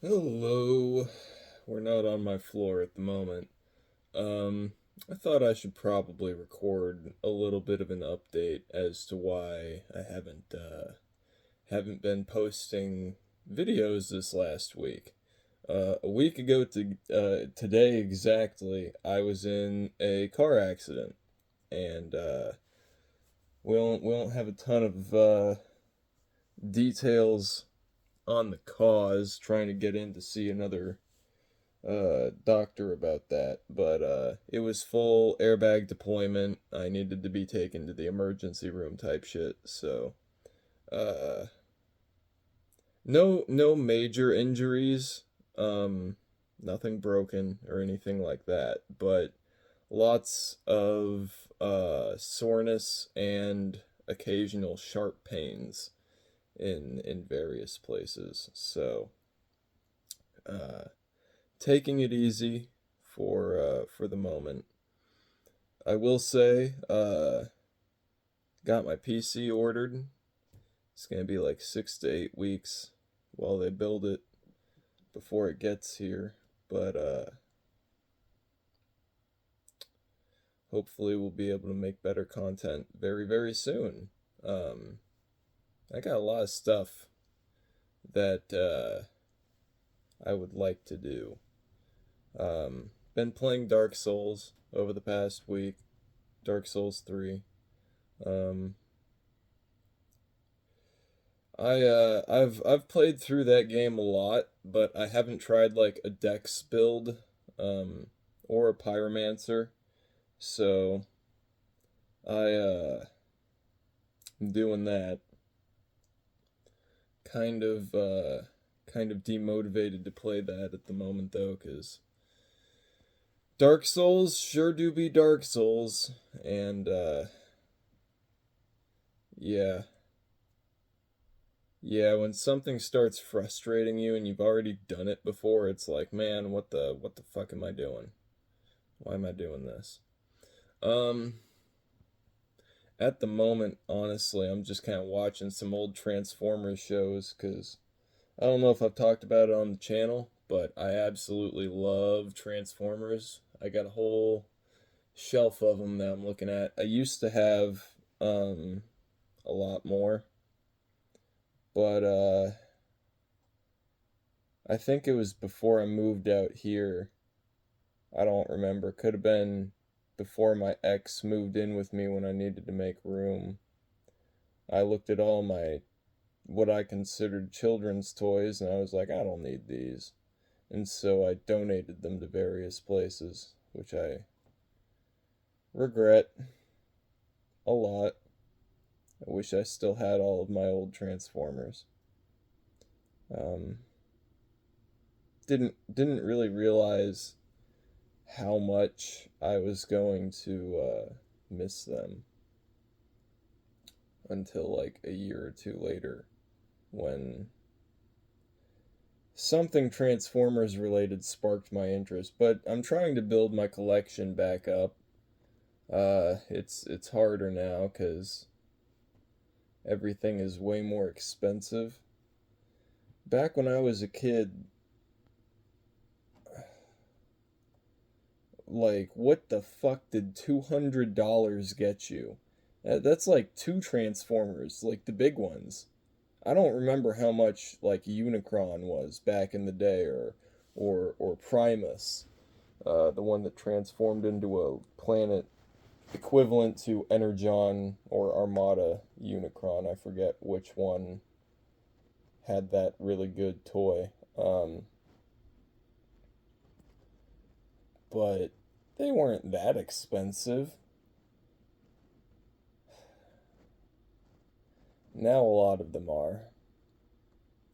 Hello. We're not on my floor at the moment. I thought I should probably record a little bit of an update as to why I haven't been posting videos this last week. A week ago to today exactly, I was in a car accident, and we won't have a ton of details on the cause. Trying to get in to see another doctor about that, but it was full airbag deployment. I needed to be taken to the emergency room type shit. So uh, no major injuries, um, nothing broken or anything like that, but lots of soreness and occasional sharp pains in various places. So uh, taking it easy for the moment. I will say, got my PC ordered. It's gonna be like 6 to 8 weeks while they build it before it gets here, but hopefully we'll be able to make better content very soon. Um, I got a lot of stuff that I would like to do. Been playing Dark Souls over the past week. Dark Souls 3. Um, I've played through that game a lot, but I haven't tried like a dex build, um, or a pyromancer. So I'm doing that. Kind of kind of demotivated to play that at the moment though, cause Dark Souls sure do be Dark Souls, and yeah. Yeah, when something starts frustrating you and you've already done it before, it's like, man, what the fuck am I doing? Why am I doing this? Um, at the moment, honestly, I'm just kind of watching some old Transformers shows because I don't know if I've talked about it on the channel, but I absolutely love Transformers. I got a whole shelf of them that I'm looking at. I used to have a lot more, but I think it was before I moved out here. I don't remember. Could have been before my ex moved in with me when I needed to make room. I looked at all my what I considered children's toys and I was like, I don't need these. And so I donated them to various places, which I regret a lot. I wish I still had all of my old Transformers. Um, didn't really realize how much I was going to miss them until like a year or two later when something Transformers related sparked my interest. But I'm trying to build my collection back up. It's harder now because everything is way more expensive. Back when I was a kid, like what the fuck did $200 get you? That's like two Transformers, like the big ones. I don't remember how much like Unicron was back in the day, or Primus, the one that transformed into a planet equivalent to Energon or Armada Unicron. I forget which one had that really good toy. But they weren't that expensive. Now a lot of them are.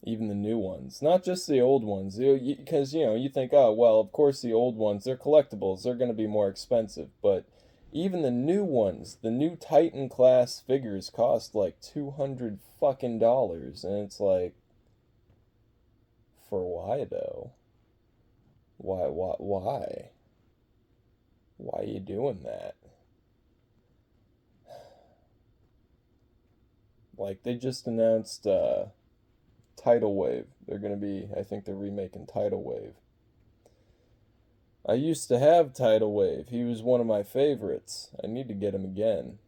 Even the new ones, not just the old ones, because you think, oh well, of course the old ones, they're collectibles, they're going to be more expensive, but even the new ones, the new Titan class figures cost like 200 fucking dollars, and it's like, for why though? Why are you doing that? Like they just announced Tidal Wave. I think they're remaking Tidal Wave. I used to have Tidal Wave. He was one of my favorites. I need to get him again.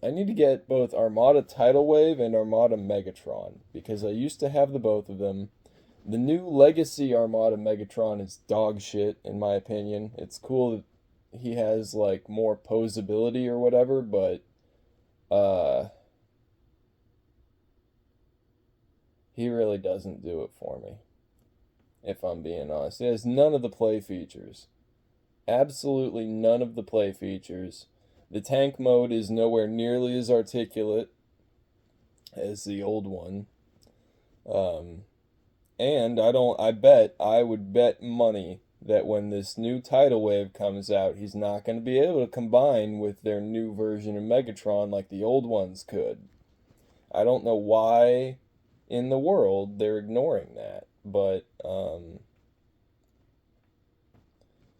I need to get both Armada Tidal Wave and Armada Megatron, because I used to have the both of them. The new Legacy Armada Megatron is dog shit, in my opinion. It's cool that he has, like, more posability or whatever, but, he really doesn't do it for me, if I'm being honest. He has none of the play features. Absolutely none of the play features. The tank mode is nowhere nearly as articulate as the old one. And I would bet money that when this new Tidal Wave comes out, he's not going to be able to combine with their new version of Megatron like the old ones could. I don't know why in the world they're ignoring that, but,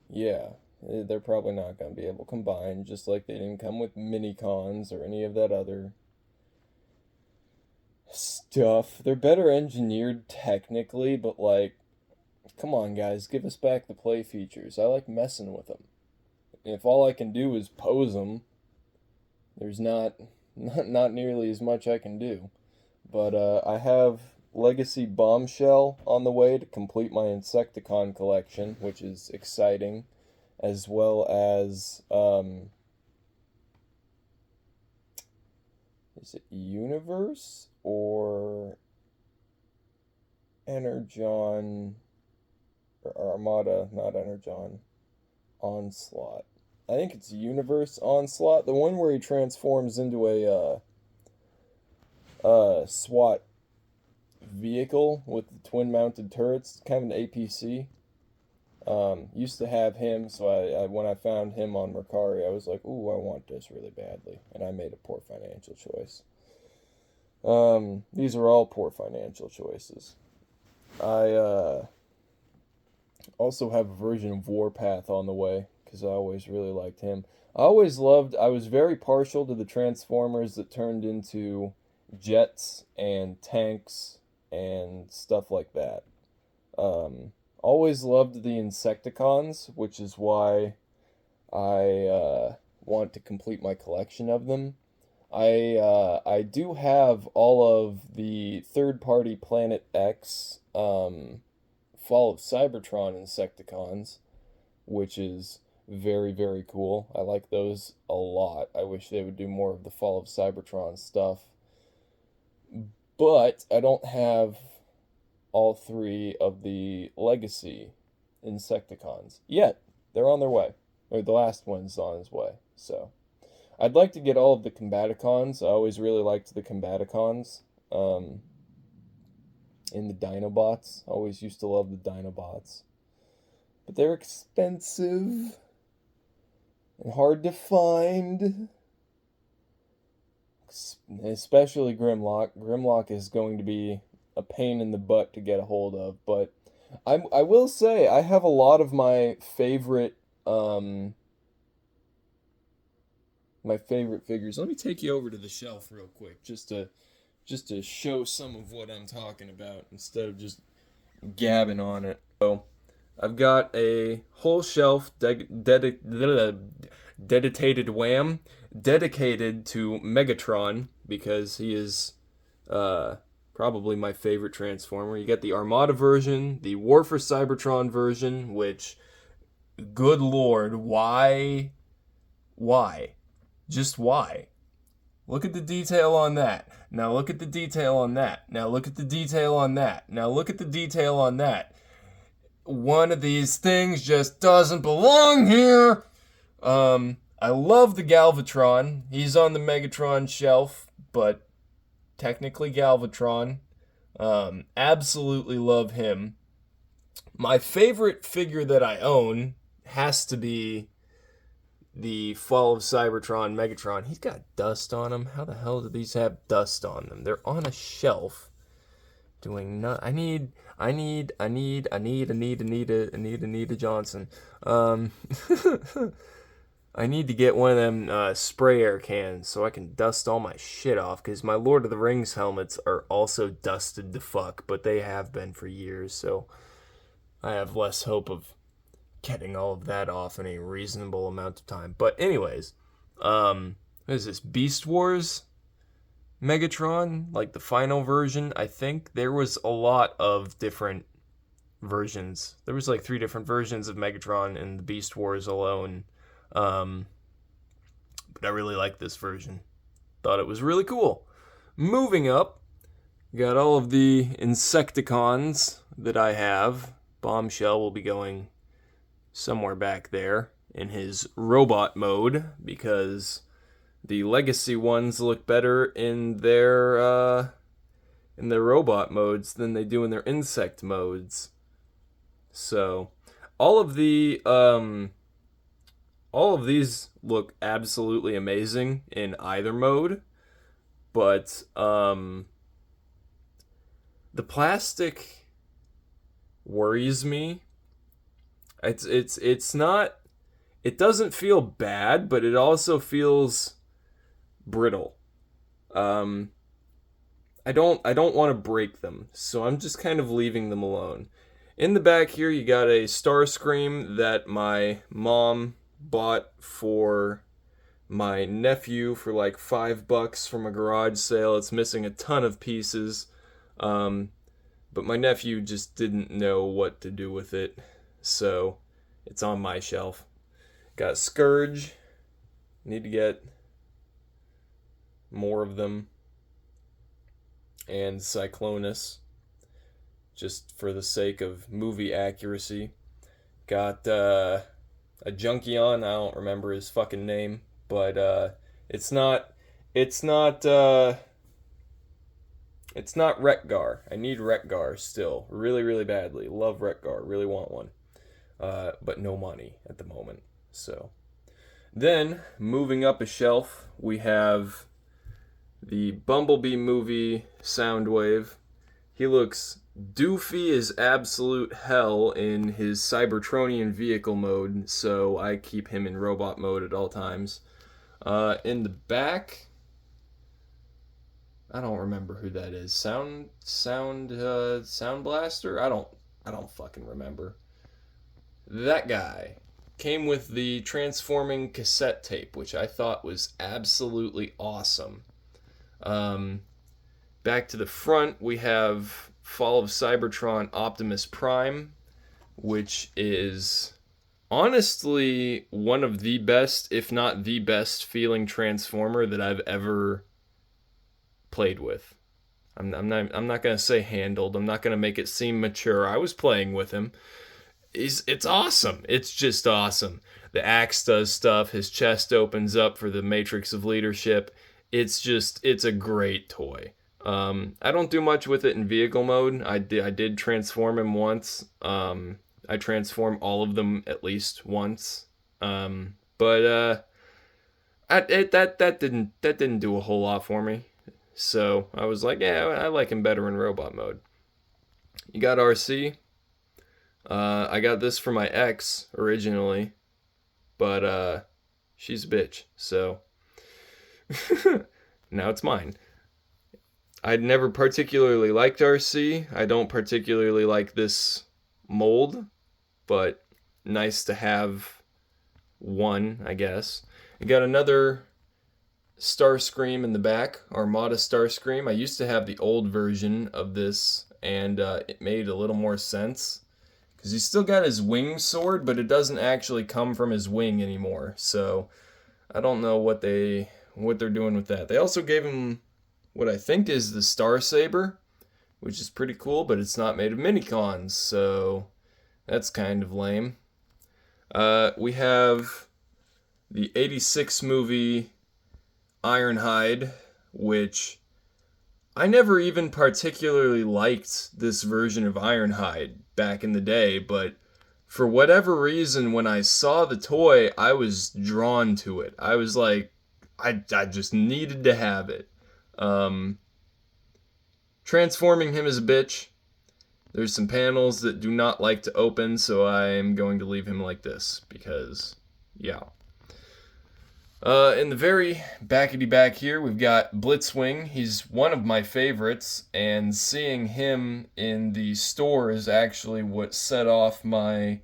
yeah, they're probably not going to be able to combine, just like they didn't come with Minicons or any of that other stuff. They're better engineered technically, but, like, come on, guys, give us back the play features. I like messing with them. If all I can do is pose them, there's not nearly as much I can do. But I have Legacy Bombshell on the way to complete my Insecticon collection, which is exciting, as well as, is it Universe or Energon, or Armada, not Energon, Onslaught. I think it's Universe Onslaught, the one where he transforms into a SWAT vehicle with the twin mounted turrets, kind of an APC. Used to have him, so I when I found him on Mercari, I was like, ooh, I want this really badly, and I made a poor financial choice. These are all poor financial choices. I also have a version of Warpath on the way, because I always really liked him. I was very partial to the Transformers that turned into jets and tanks and stuff like that. Always loved the Insecticons, which is why I want to complete my collection of them. I do have all of the third-party Planet X Fall of Cybertron Insecticons, which is very, very cool. I like those a lot. I wish they would do more of the Fall of Cybertron stuff. But I don't have all three of the Legacy Insecticons yet. They're on their way. Or the last one's on his way. So I'd like to get all of the Combaticons. I always really liked the Combaticons. In the Dinobots. Always used to love the Dinobots. But they're expensive and hard to find. Especially Grimlock. Grimlock is going to be a pain in the butt to get a hold of, but I will say I have a lot of my favorite figures. Let me take you over to the shelf real quick, just to show some of what I'm talking about instead of just gabbing on it. So I've got a whole shelf dedicated wham dedicated to Megatron, because he is probably my favorite Transformer. You get the Armada version, the War for Cybertron version, which, good lord, why? Just why? Look at the detail on that. Now look at the detail on that. Now look at the detail on that. Now look at the detail on that. One of these things just doesn't belong here. I love the Galvatron. He's on the Megatron shelf, but technically Galvatron. Absolutely love him. My favorite figure that I own has to be the Fall of Cybertron Megatron. He's got dust on him. How the hell do these have dust on them? They're on a shelf doing not. I need Anita Johnson. I need to get one of them spray air cans so I can dust all my shit off, because my Lord of the Rings helmets are also dusted to fuck, but they have been for years, so I have less hope of getting all of that off in a reasonable amount of time. But anyways, what is this? Beast Wars Megatron, like the final version, I think there was a lot of different versions. There was like 3 different versions of Megatron in the Beast Wars alone. Um, but I really like this version. Thought it was really cool. Moving up, got all of the Insecticons that I have. Bombshell will be going somewhere back there in his robot mode because the legacy ones look better in their robot modes than they do in their insect modes. So all of the all of these look absolutely amazing in either mode, but the plastic worries me. It's not, it doesn't feel bad, but it also feels brittle. Um I don't want to break them, so I'm just kind of leaving them alone. In the back here, you got a Starscream that my mom bought for my nephew for like $5 from a garage sale. It's missing a ton of pieces, um, but my nephew just didn't know what to do with it, so it's on my shelf. Got Scourge. Need to get more of them. And Cyclonus, just for the sake of movie accuracy. Got a Junkion. I don't remember his fucking name, but it's not it's not it's not Rekgar. I need Rekgar still, really really badly. Love Rekgar, really want one, but no money at the moment. So then moving up a shelf, we have the Bumblebee movie Soundwave. He looks doofy as absolute hell in his Cybertronian vehicle mode, so I keep him in robot mode at all times. In the back, I don't remember who that is. Sound Blaster. I don't fucking remember. That guy came with the transforming cassette tape, which I thought was absolutely awesome. Um, Back to the front, we have Fall of Cybertron Optimus Prime, which is honestly one of the best, if not the best, feeling Transformer that I've ever played with. I'm not gonna say handled. I'm not gonna make it seem mature. I was playing with him. It's awesome. It's just awesome. The axe does stuff. His chest opens up for the Matrix of Leadership. It's a great toy. I don't do much with it in vehicle mode. I did transform him once. I transform all of them at least once. But that didn't do a whole lot for me. So I was like, yeah, I like him better in robot mode. You got RC. I got this for my ex originally, but she's a bitch, so now it's mine. I'd never particularly liked RC. I don't particularly like this mold, but nice to have one, I guess. I got another Starscream in the back, Armada Starscream. I used to have the old version of this, and it made a little more sense because he's still got his wing sword, but it doesn't actually come from his wing anymore. So I don't know what they're doing with that. They also gave him what I think is the Star Saber, which is pretty cool, but it's not made of minicons, so that's kind of lame. We have the '86 movie Ironhide, which I never even particularly liked this version of Ironhide back in the day, but for whatever reason, when I saw the toy, I was drawn to it. I was like, I just needed to have it. Transforming him as a bitch. There's some panels that do not like to open, so I am going to leave him like this because, yeah. In the very backety back here, we've got Blitzwing. He's one of my favorites, and seeing him in the store is actually what set off my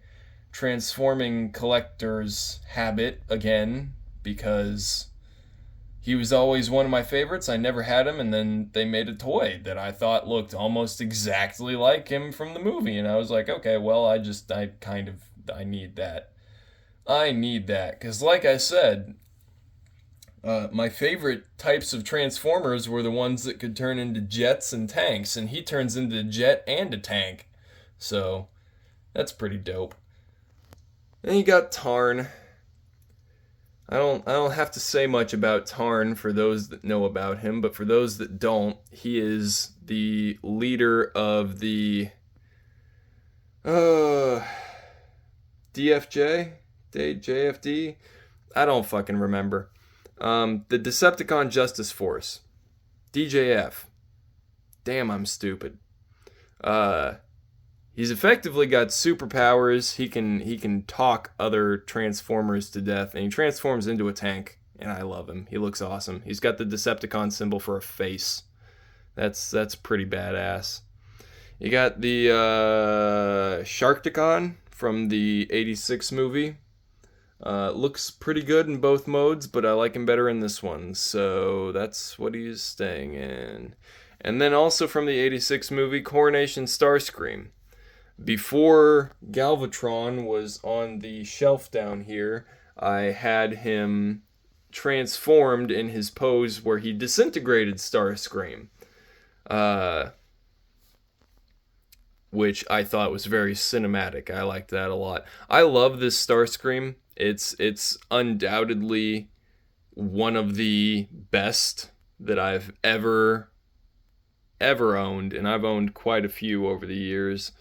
transforming collector's habit again, because he was always one of my favorites. I never had him, and then they made a toy that I thought looked almost exactly like him from the movie, and I was like, okay, well, I need that. I need that, because like I said, my favorite types of Transformers were the ones that could turn into jets and tanks, and he turns into a jet and a tank. So, that's pretty dope. And you got Tarn. I don't have to say much about Tarn for those that know about him, but for those that don't, he is the leader of the DFJ? JFD? I don't fucking remember. The Decepticon Justice Force. DJF. Damn, I'm stupid. He's effectively got superpowers. He can talk other Transformers to death, and he transforms into a tank, and I love him. He looks awesome. He's got the Decepticon symbol for a face. That's pretty badass. You got the Sharkticon from the 86 movie. Looks pretty good in both modes, but I like him better in this one, so that's what he's staying in. And then also from the 86 movie, Coronation Starscream. Before Galvatron was on the shelf down here, I had him transformed in his pose where he disintegrated Starscream. Which I thought was very cinematic. I liked that a lot. I love this Starscream. It's undoubtedly one of the best that I've ever owned, and I've owned quite a few over the years.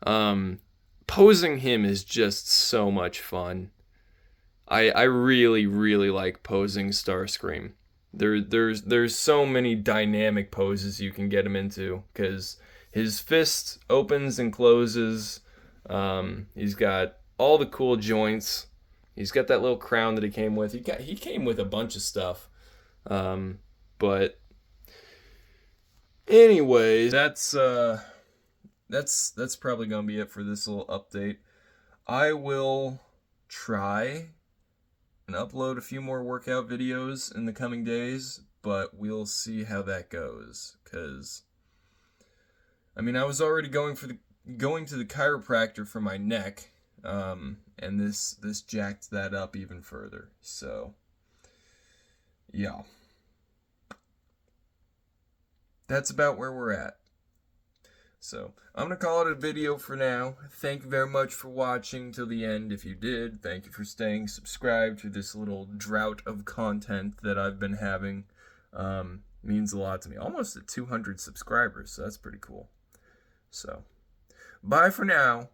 Posing him is just so much fun. I really, really like posing Starscream. There's so many dynamic poses you can get him into, because his fist opens and closes. He's got all the cool joints. He's got that little crown that he came with. He came with a bunch of stuff. But anyways, that's probably gonna be it for this little update. I will try and upload a few more workout videos in the coming days, but we'll see how that goes. Cause I mean, I was already going to the chiropractor for my neck, and this jacked that up even further. So, yeah, that's about where we're at. So, I'm going to call it a video for now. Thank you very much for watching till the end. If you did, thank you for staying subscribed to this little drought of content that I've been having. Means a lot to me. Almost at 200 subscribers, so that's pretty cool. So, bye for now.